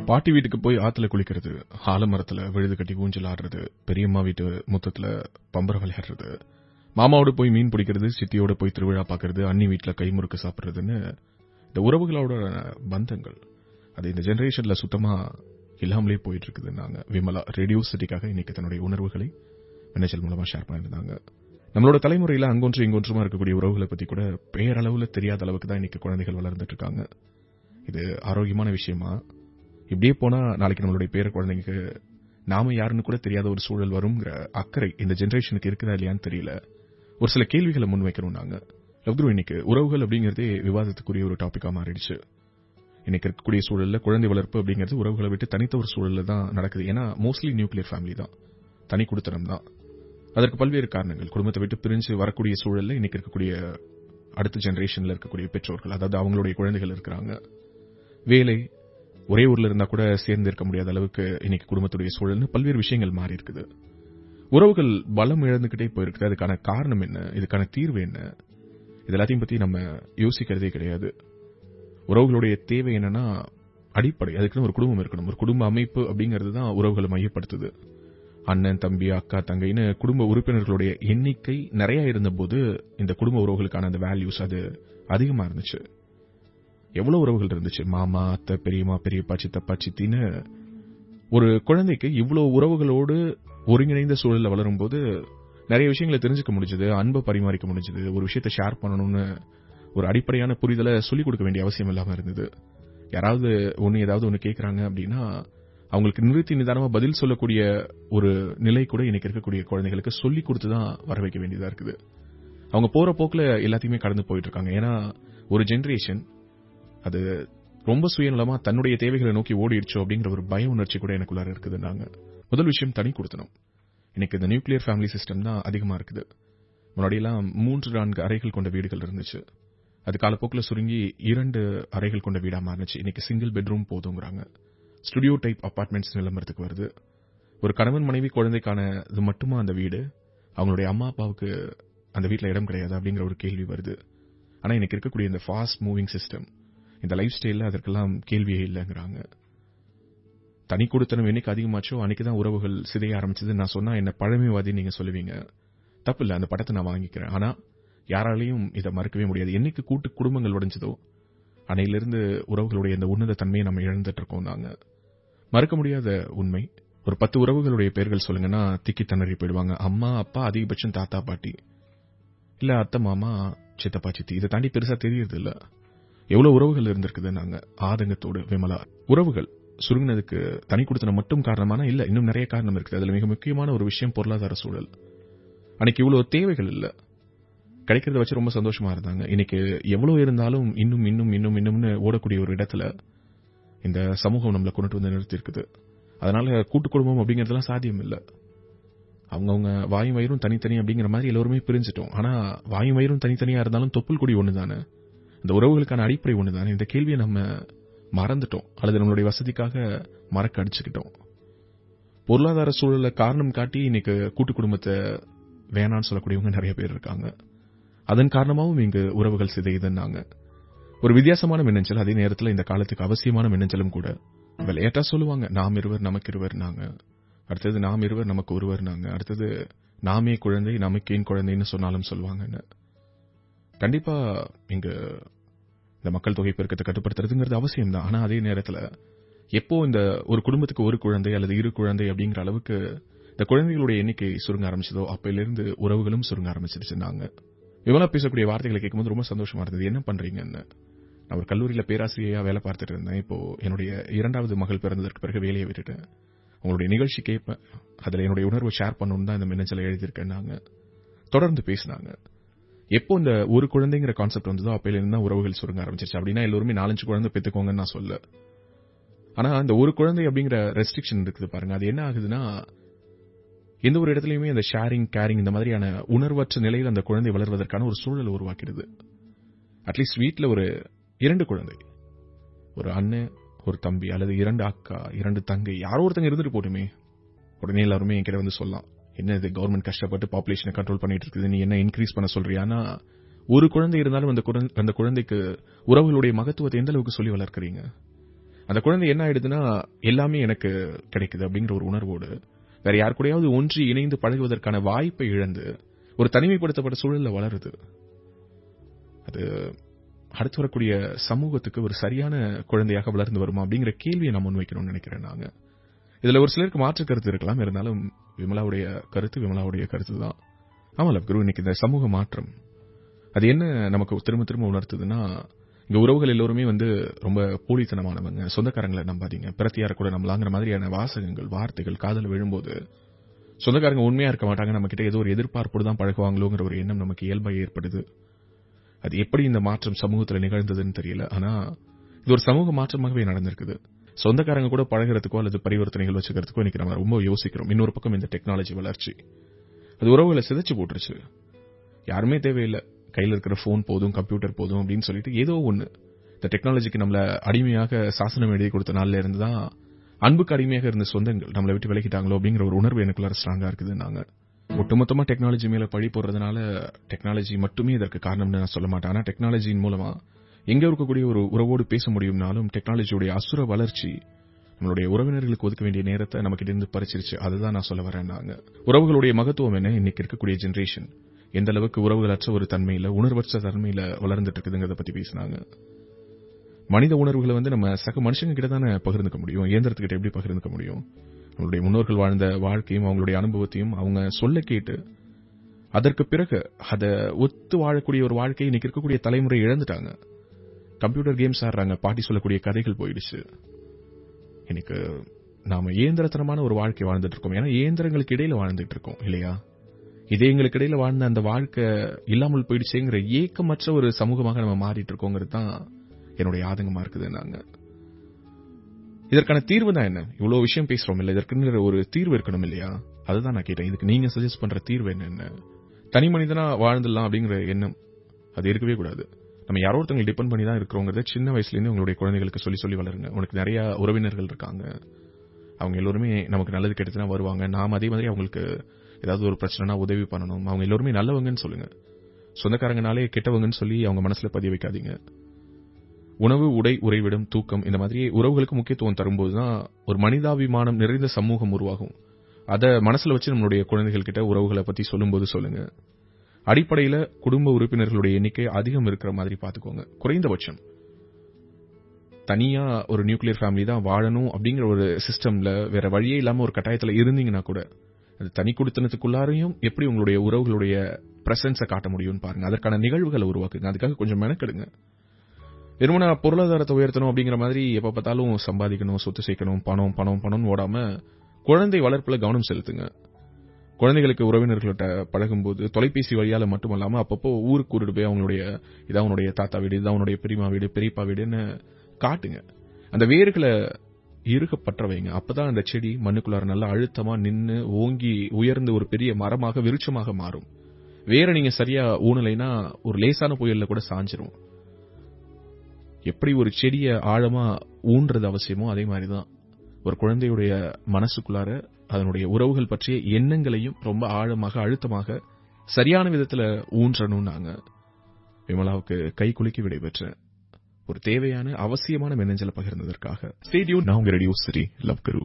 பாட்டி வீட்டுக்கு போய் ஆத்துல குளிக்கிறது, ஆலமரத்துல விழுது கட்டி ஊஞ்சல் ஆடுறது, பெரியம்மா வீட்டு முத்தத்துல பம்பரம் விளையாடுறது, மாமாவோட போய் மீன் பிடிக்கிறது, சித்தியோட போய் திருவிழா பாக்குறது, அண்ணி வீட்டுல கைமுறுக்கு சாப்பிடுறதுன்னு இந்த உறவுகளோட பந்தங்கள் அது இந்த ஜெனரேஷன்ல சுத்தமா இல்லாமலே போயிட்டு இருக்குதுன்னாங்க விமலா. ரேடியோ சிட்டிக்காக இன்னைக்கு தன்னுடைய உணர்வுகளை மின்னஞ்சல் மூலமா ஷேர் பண்ணிருந்தாங்க. நம்மளோட தலைமுறையில அங்கொன்று இங்கொன்றுமா இருக்கக்கூடிய உறவுகளை பத்தி கூட பேரளவுல தெரியாத அளவுக்கு தான் இன்னைக்கு குழந்தைகள் வளர்ந்துட்டு இருக்காங்க. இது ஆரோக்கியமான விஷயமா? இப்படியே போனா நாளைக்கு நம்மளுடைய பேர குழந்தைங்களுக்கு நாம யாருன்னு கூட தெரியாத ஒரு சூழல் வரும்ங்கிற அக்கறை இந்த ஜெனரேஷனுக்கு இருக்குதா இல்லையான்னு தெரியல. ஒரு சில கேள்விகளை முன்வைக்கிறோம் நாங்க. லவ்குரு, இன்னைக்கு உறவுகள் அப்படிங்கறதே விவாதத்துக்குரிய ஒரு டாபிக்கா மாறிடுச்சு. இன்னைக்கு இருக்கக்கூடிய சூழல்ல குழந்தை வளர்ப்பு அப்படிங்கிறது உறவுகளை விட்டு தனித்த ஒரு சூழல்ல தான் நடக்குது. ஏன்னா மோஸ்ட்லி நியூக்ளியர் ஃபேமிலி தான், தனி குடித்தனம் தான். அதற்கு பல்வேறு காரணங்கள். குடும்பத்தை விட்டு பிரிஞ்சு வரக்கூடிய சூழல்ல இன்னைக்கு இருக்கக்கூடிய அடுத்த ஜெனரேஷன்ல இருக்கக்கூடிய பெற்றோர்கள், அதாவது அவங்களுடைய குழந்தைகள் இருக்கிறாங்க. வேலை, ஒரே ஊர்ல இருந்தா கூட சேர்ந்து இருக்க முடியாத அளவுக்கு இன்னைக்கு குடும்பத்துடைய சூழல்னு பல்வேறு விஷயங்கள் மாறி இருக்குது. உறவுகள் பலம் இழந்துகிட்டே போயிருக்குது. அதுக்கான காரணம் என்ன, இதுக்கான தீர்வு என்ன, இது எல்லாத்தையும் பத்தி நம்ம யோசிக்கிறதே கிடையாது. உறவுகளுடைய தேவை என்னன்னா அடிப்படை, அதுக்குன்னு ஒரு குடும்பம் இருக்கணும். ஒரு குடும்ப அமைப்பு அப்படிங்கிறது தான் உறவுகளை மையப்படுத்துது. அண்ணன், தம்பி, அக்கா, தங்கைன்னு குடும்ப உறுப்பினர்களுடைய எண்ணிக்கை நிறைய இருந்தபோது இந்த குடும்ப உறவுகளுக்கான அந்த வேல்யூஸ் அது அதிகமா இருந்துச்சு. எவ்வளவு உறவுகள் இருந்துச்சு, மாமா, அத்தை, பெரியம்மா, பெரியப்பா, சித்தப்பா, சித்தின்னு. ஒரு குழந்தைக்கு இவ்வளவு உறவுகளோடு ஒருங்கிணைந்த சூழல்ல வளரும் போது நிறைய விஷயங்களை தெரிஞ்சுக்க முடிஞ்சது, அன்பை பரிமாறிக்க முடிஞ்சது, ஒரு விஷயத்தை ஷேர் பண்ணணும்னு ஒரு அடிப்படையான புரிதலை சொல்லிக் கொடுக்க வேண்டிய அவசியம் இல்லாம இருந்தது. யாராவது ஏதாவது ஒன்னு கேட்கறாங்க அப்படின்னா அவங்களுக்கு நிறுத்தி நிதானமா பதில் சொல்லக்கூடிய ஒரு நிலை கூட இன்னைக்கு இருக்கக்கூடிய குழந்தைகளுக்கு சொல்லிக் கொடுத்து தான் வர வைக்க வேண்டியதா இருக்குது. அவங்க போற போக்குல எல்லாத்தையுமே கடந்து போயிட்டு இருக்காங்க. ஏன்னா ஒரு ஜெனரேஷன் அது ரொம்ப சுயநலமா தன்னுடைய தேவைகளை நோக்கி ஓடிடுச்சோ அப்படிங்கிற ஒரு பய உணர்ச்சி கூட எனக்குள்ளார இருக்குதுன்னாங்க. முதல் விஷயம் தனி கொடுத்தணும். இன்னைக்கு இந்த நியூக்ளியர் ஃபேமிலி சிஸ்டம் தான் அதிகமா இருக்குது. முன்னாடியெல்லாம் 3-4 அறைகள் கொண்ட வீடுகள் இருந்துச்சு. அது காலப்போக்கில் சுருங்கி 2 அறைகள் கொண்ட வீடா மாறிச்சு. இன்னைக்கு சிங்கிள் பெட்ரூம் போதுங்கிறாங்க. ஸ்டுடியோ டைப் அபார்ட்மெண்ட்ஸ் நிலமரத்துக்கு வருது. ஒரு கணவன் மனைவி குழந்தைக்கான இது மட்டுமா அந்த வீடு? அவங்களுடைய அம்மா அப்பாவுக்கு அந்த வீட்டில் இடம் கிடையாது அப்படிங்கிற ஒரு கேள்வி வருது. ஆனா இன்னைக்கு இருக்கக்கூடிய இந்த ஃபாஸ்ட் மூவிங் சிஸ்டம், இந்த லைஃப் ஸ்டைல்ல அதற்கெல்லாம் கேள்வியே இல்லைங்கிறாங்க. தனி கொடுத்தனம் என்னைக்கு அதிகமாச்சோ அன்னைக்கு தான் உறவுகள் சிதைய ஆரம்பிச்சது. நான் சொன்னா என்ன பழமைவாதி நீங்க சொல்லுவீங்க. தப்பு இல்ல, அந்த படத்தை நான் வாங்கிக்கிறேன். ஆனா யாராலையும் இதை மறுக்கவே முடியாது. என்னைக்கு கூட்டு குடும்பங்கள் உடைஞ்சதோ அன்னையிலிருந்து உறவுகளுடைய இந்த உன்னத தன்மையை நம்ம இழந்துட்டு இருக்கோம். நாங்க மறுக்க முடியாத உண்மை. ஒரு 10 உறவுகளுடைய பெயர்கள் சொல்லுங்கன்னா திக்கி திணறி போயிடுவாங்க. அம்மா, அப்பா, அதிகபட்சம் தாத்தா, பாட்டி, இல்ல அத்தை, மாமா, சித்தப்பா, சித்தி. இதை தாண்டி பெருசா தெரியறது இல்ல. எவ்வளவு உறவுகள் இருந்திருக்குது நாங்க ஆதங்கத்தோடு விமலா. உறவுகள் சுருங்கினதுக்கு தனி கொடுத்தனம் மட்டும் காரணமான இல்ல, இன்னும் நிறைய காரணம் இருக்குது. அதுல மிக முக்கியமான ஒரு விஷயம் பொருளாதார சூழல். அன்னைக்கு இவ்வளவு தேவைகள் இல்ல, கிடைக்கிறத வச்சு ரொம்ப சந்தோஷமா இருந்தாங்க. இன்னைக்கு எவ்வளவு இருந்தாலும் இன்னும் இன்னும் இன்னும் இன்னும்னு ஓடக்கூடிய ஒரு இடத்துல இந்த சமூகம் நம்மளை கொண்டு வந்து நிறுத்தி இருக்குது. அதனால கூட்டு குடும்பம் அப்படிங்கறதெல்லாம் சாத்தியம் இல்ல. அவங்கவுங்க வாயும் வயிறும் தனித்தனி அப்படிங்கிற மாதிரி எல்லாருமே பிரிஞ்சிட்டோம். ஆனா வாயும் வயிறும் தனித்தனியா இருந்தாலும் தொப்புள் கொடி ஒண்ணுதானே, இந்த உறவுகளுக்கான அடிப்படை ஒண்ணுதானே. இந்த கேள்வியை நம்ம மறந்துட்டோம், அல்லது நம்மளுடைய வசதிக்காக மறக்க அடிச்சுக்கிட்டோம். பொருளாதார சூழல காரணம் காட்டி இன்னைக்கு கூட்டு குடும்பத்தை வேணான்னு சொல்லக்கூடியவங்க நிறைய பேர் இருக்காங்க. அதன் காரணமாகவும் இங்கு உறவுகள் சிதையுதுன்னாங்க. ஒரு வித்தியாசமான மின்னஞ்சல், அதே நேரத்தில் இந்த காலத்துக்கு அவசியமான மின்னஞ்சலும் கூட. விளையாட்டா சொல்லுவாங்க, நாம் இருவர் நமக்கு இருவர் நாங்க, அடுத்தது நாம் இருவர் நமக்கு ஒருவர் நாங்க, அடுத்தது நாமே குழந்தை நமக்கேன் குழந்தைன்னு சொன்னாலும் சொல்லுவாங்கன்னு. கண்டிப்பா இங்க இந்த மக்கள் தொகை பெருக்கத்தை கட்டுப்படுத்துறதுங்கிறது அவசியம் தான். ஆனா அதே நேரத்தில் எப்போ இந்த ஒரு குடும்பத்துக்கு ஒரு குழந்தை அல்லது 2 குழந்தை அப்படிங்கிற அளவுக்கு இந்த குழந்தைகளுடைய எண்ணிக்கை சுருங்க ஆரம்பிச்சதோ அப்பையிலிருந்து உறவுகளும் சுருங்க ஆரம்பிச்சிருச்சுன்னாங்க. இவெல்லாம் பேசக்கூடிய வார்த்தைகளை கேட்கும்போது ரொம்ப சந்தோஷமா இருந்தது. என்ன பண்றீங்கன்னு. நான் ஒரு கல்லூரியில பேராசிரியரா வேலை பார்த்துட்டு இருந்தேன். இப்போ என்னுடைய 2வது மகள் பிறந்ததற்கு பிறகு வேலையை விட்டுட்டேன். உங்களுடைய நிகழ்ச்சி கேட்பேன், அதுல என்னுடைய உணர்வை ஷேர் பண்ணணும்னு தான் இந்த மின்னஞ்சலை எழுதியிருக்கேன்னாங்க. தொடர்ந்து பேசினாங்க. எப்போ இந்த ஒரு குழந்தைங்கிற கான்செப்ட் வந்ததோ அப்பையிலிருந்து தான் உறவுகள் சுருங்க ஆரம்பிச்சிருச்சு. அப்படின்னா எல்லாருமே 4-5 குழந்தை பெற்றுக்கோங்கன்னு நான் சொல்ல. ஆனா இந்த ஒரு குழந்தை அப்படிங்கிற ரெஸ்ட்ரிக்ஷன் இருக்குது பாருங்க, அது என்ன ஆகுதுன்னா எந்த ஒரு இடத்துலயுமே அந்த ஷேரிங், கேரிங் இந்த மாதிரியான உணர்வற்ற நிலையில் அந்த குழந்தை வளர்வதற்கான ஒரு சூழல் உருவாக்கிடுது. அட்லீஸ்ட் வீட்டில் ஒரு 2 குழந்தை, ஒரு அண்ணன், ஒரு தம்பி, அல்லது 2 அக்கா, 2 தங்கை, யாரோ ஒருத்தங்க இருந்துட்டு போட்டுமே. உடனே எல்லாருமே என்கிட்ட வந்து சொல்லலாம், என்ன இது கவர்மெண்ட் கஷ்டப்பட்டு பாப்புலேஷனை கண்ட்ரோல் பண்ணிட்டு இருக்குது, நீ என்ன இன்க்ரீஸ் பண்ண சொல்றியானா? ஒரு குழந்தை இருந்தாலும் அந்த குழந்தைக்கு உறவுகளுடைய மகத்துவத்தை எந்த அளவுக்கு சொல்லி வளர்க்கறீங்க? அந்த குழந்தை என்ன ஆயிடுதுன்னா, எல்லாமே எனக்கு கிடைக்குது அப்படிங்கிற ஒரு உணர்வோடு, வேற யார் கூடயாவது ஒன்றி இணைந்து பழகுவதற்கான வாய்ப்பை இழந்து, ஒரு தனிமைப்படுத்தப்பட்ட சூழல்ல வளருது. அது அடுத்து வரக்கூடிய சமூகத்துக்கு ஒரு சரியான குழந்தையாக வளர்ந்து வருமா அப்படிங்கிற கேள்வியை நான் முன்வைக்கணும்னு நினைக்கிறேன் நாங்க. இதுல ஒரு சிலருக்கு மாற்று கருத்து இருக்கலாம். இருந்தாலும் விமலாவுடைய கருத்து தான். ஆமா லவ்குரு, இன்னைக்கு இந்த சமூக மாற்றம் அது என்ன நமக்கு திரும்ப திரும்ப உணர்த்துதுன்னா, இங்க உறவுகள் எல்லோருமே ரொம்ப போலித்தனமானவங்க, சொந்தக்காரங்களை நம்பாதீங்க, பிரத்தியார கூட நம்பலாங்கிற மாதிரியான வாசகங்கள், வார்த்தைகள் காதல விழும்போது, சொந்தக்காரங்க உண்மையா இருக்க மாட்டாங்க, நம்ம கிட்ட ஏதோ ஒரு எதிர்பார்ப்போடு தான் பழகுவாங்களோங்கிற ஒரு எண்ணம் நமக்கு இயல்பா ஏற்படுது. அது எப்படி இந்த மாற்றம் சமூகத்தில் நிகழ்ந்ததுன்னு தெரியல. ஆனா இது ஒரு சமூக மாற்றமாகவே நடந்திருக்குது. சொந்தக்காரங்க கூட பழகிறதுக்கோ அல்லது பரிவர்த்தனைகள் வச்சுக்கிறதுக்கோ இன்னைக்கு நம்ம ரொம்ப யோசிக்கிறோம். இன்னொரு பக்கம் இந்த டெக்னாலஜி வளர்ச்சி அது உறவுகளை சிதைச்சு போட்டுருச்சு. யாருமே தேவையில்லை, கையில் இருக்கிற போன் போதும், கம்ப்யூட்டர் போதும் அப்படின்னு சொல்லிட்டு ஏதோ ஒண்ணு இந்த டெக்னாலஜிக்கு நம்மள அடிமையாக சாசனம் எழுதி கொடுத்த நாள்ல இருந்து தான் அன்புக்கு அடிமையாக இருந்த சொந்தங்கள் நம்மளை விட்டு விலகிட்டாங்களோ அப்படிங்கிற ஒரு உணர்வு எனக்குள்ள ஸ்ட்ராங்கா இருக்குது. நாங்க ஒட்டுமொத்தமா டெக்னாலஜி மேல பழி போடுறதுனால டெக்னாலஜி மட்டுமே இதற்கு காரணம்னு நான் சொல்ல மாட்டேன். ஆனா டெக்னாலஜியின் மூலமா எங்க இருக்கக்கூடிய ஒரு உறவோடு பேச முடியும்னாலும் டெக்னாலஜியுடைய அசுர வளர்ச்சி நம்மளுடைய உறவினர்களுக்கு ஒதுக்க வேண்டிய நேரத்தை நமக்கு இருந்து பறிச்சிருச்சு. அதுதான் நான் சொல்ல வரேன். நாங்க உறவுகளுடைய மகத்துவம் என்ன, இன்னைக்கு இருக்கக்கூடிய ஜெனரேஷன் எந்த அளவுக்கு உறவுகளற்ற ஒரு தன்மையில, உணர்வற்ற தன்மையில வளர்ந்துட்டு இருக்குதுங்கிறத பத்தி பேசினாங்க. மனித உணர்வுகளை நம்ம சக மனுஷங்க கிட்ட தானே பகிர்ந்துக்க முடியும், இயந்திரத்துக்கிட்ட எப்படி பகிர்ந்துக்க முடியும்? நம்மளுடைய முன்னோர்கள் வாழ்ந்த வாழ்க்கையும் அவங்களுடைய அனுபவத்தையும் அவங்க சொல்ல கேட்டு அதற்கு பிறகு அதை ஒத்து வாழக்கூடிய ஒரு வாழ்க்கையை இன்னைக்கு இருக்கக்கூடிய தலைமுறை இழந்துட்டாங்க. கம்ப்யூட்டர் கேம்ஸ் ஆடுறாங்க, பாட்டி சொல்லக்கூடிய கதைகள் போயிடுச்சு. இன்னைக்கு நாம இயந்திரத்தனமான ஒரு வாழ்க்கை வாழ்ந்துட்டு இருக்கோம். ஏன்னா இயந்திரங்களுக்கு இடையில வாழ்ந்துட்டு இருக்கோம் இல்லையா? இதயங்களுக்கு இடையில வாழ்ந்த அந்த வாழ்க்கை இல்லாமல் போயிடுச்சுங்கிற ஏக்கமற்ற ஒரு சமூகமாக நம்ம மாறிட்டு இருக்கோங்கிறது தான் என்னுடைய ஆதங்கமா இருக்குது. நாங்க இதற்கான தீர்வு தான் என்ன? இவ்வளவு விஷயம் பேசுறோம் இல்ல, இதற்கு ஒரு தீர்வு இருக்கணும் இல்லையா? அதுதான் நான் கேட்டேன். இதுக்கு நீங்க சஜஸ்ட் பண்ற தீர்வு என்ன? தனி மனிதனா வாழ்ந்துடலாம் அப்படிங்கிற எண்ணம் அது இருக்கவே கூடாது. நம்ம யாரோ ஒருத்தங்களை டிபெண்ட் பண்ணி தான் இருக்கிறோங்கிறத சின்ன வயசுல இருந்து உங்களுடைய குழந்தைகளுக்கு சொல்லி சொல்லி வளருங்க. உனக்கு நிறைய உறவினர்கள் இருக்காங்க, அவங்க எல்லாருமே நமக்கு நல்லது கெட்டதுனா வருவாங்க. நாம அதே மாதிரி அவங்களுக்கு ஏதாவது ஒரு பிரச்சனைனா உதவி பண்ணணும். அவங்க எல்லாருமே நல்லவங்கன்னு சொல்லுங்க. சொந்தக்காரங்கனாலே கெட்டவங்கன்னு சொல்லி அவங்க மனசுல பதிய வைக்காதீங்க. உணவு, உடை, உறைவிடம், தூக்கம் இந்த மாதிரி உறவுகளுக்கு முக்கியத்துவம் தரும்போதுதான் ஒரு மனிதாபிமானம் நிறைந்த சமூகம் உருவாகும். அத மனசுல வச்சு நம்மளுடைய குழந்தைகள் கிட்ட உறவுகளை பத்தி சொல்லும்போது சொல்லுங்க. அடிப்படையில குடும்ப உறுப்பினர்களுடைய எண்ணிக்கை அதிகம் இருக்கிற மாதிரி பாத்துக்கோங்க. குறைந்தபட்சம் தனியா ஒரு நியூக்ளியர் ஃபேமிலி தான் வாழணும் அப்படிங்கிற ஒரு சிஸ்டம்ல வேற வழியே இல்லாம ஒரு கட்டாயத்துல இருந்தீங்கன்னா கூட அது தனி குடித்தனத்துக்குள்ளாரையும் எப்படி உங்களுடைய உறவுகளுடைய பிரசன்ஸை காட்ட முடியும்னு பாருங்க. அதற்கான நிகழ்வுகளை உருவாக்குங்க. அதுக்காக கொஞ்சம் மெனக்கெடுங்க. வெறுமனா பொருளாதாரத்தை உயர்த்தணும் அப்படிங்கிற மாதிரி எப்ப பார்த்தாலும் சம்பாதிக்கணும், சொத்து சேர்க்கணும், பணம் பணம் பணம்னு ஓடாம குழந்தை வளர்ப்புல கவனம் செலுத்துங்க. குழந்தைகளுக்கு உறவினர்கள்ட்ட பழகும்போது தொலைபேசி வழியால மட்டுமல்லாம அப்பப்போ ஊருக்கு கூட்டிட்டு போய் அவங்களுடைய இதான் உன்னுடைய தாத்தா வீடு, இதான் உன்னுடைய பெரியமா வீடு, பெரியப்பா வீடுன்னு காட்டுங்க. அந்த வேர்களை இருக பற்ற வைங்க. அப்பதான் அந்த செடி மண்ணுக்குள்ளார நல்லா அழுத்தமா நின்னு ஓங்கி உயர்ந்து ஒரு பெரிய மரமாக விருட்சமாக மாறும். வேற நீங்க சரியா ஊனலைன்னா ஒரு லேசான புயல்ல கூட சாஞ்சிரும். எப்படி ஒரு செடியை ஆழமா ஊன்றது அவசியமோ அதே மாதிரிதான் ஒரு குழந்தையுடைய மனசுக்குள்ளார அதனுடைய உறவுகள் பற்றிய எண்ணங்களையும் ரொம்ப ஆழமாக அழுத்தமாக சரியான விதத்துல ஊன்றணும். நாங்க விமலாவுக்கு கை குலுக்கி விடைபெற்றேன். ஒரு தேவையான அவசியமான மின்னஞ்சலை பகிர்ந்ததற்காக. Stay tune. நான் உங்க ரேடியோ சிட்டி லவ்குரு.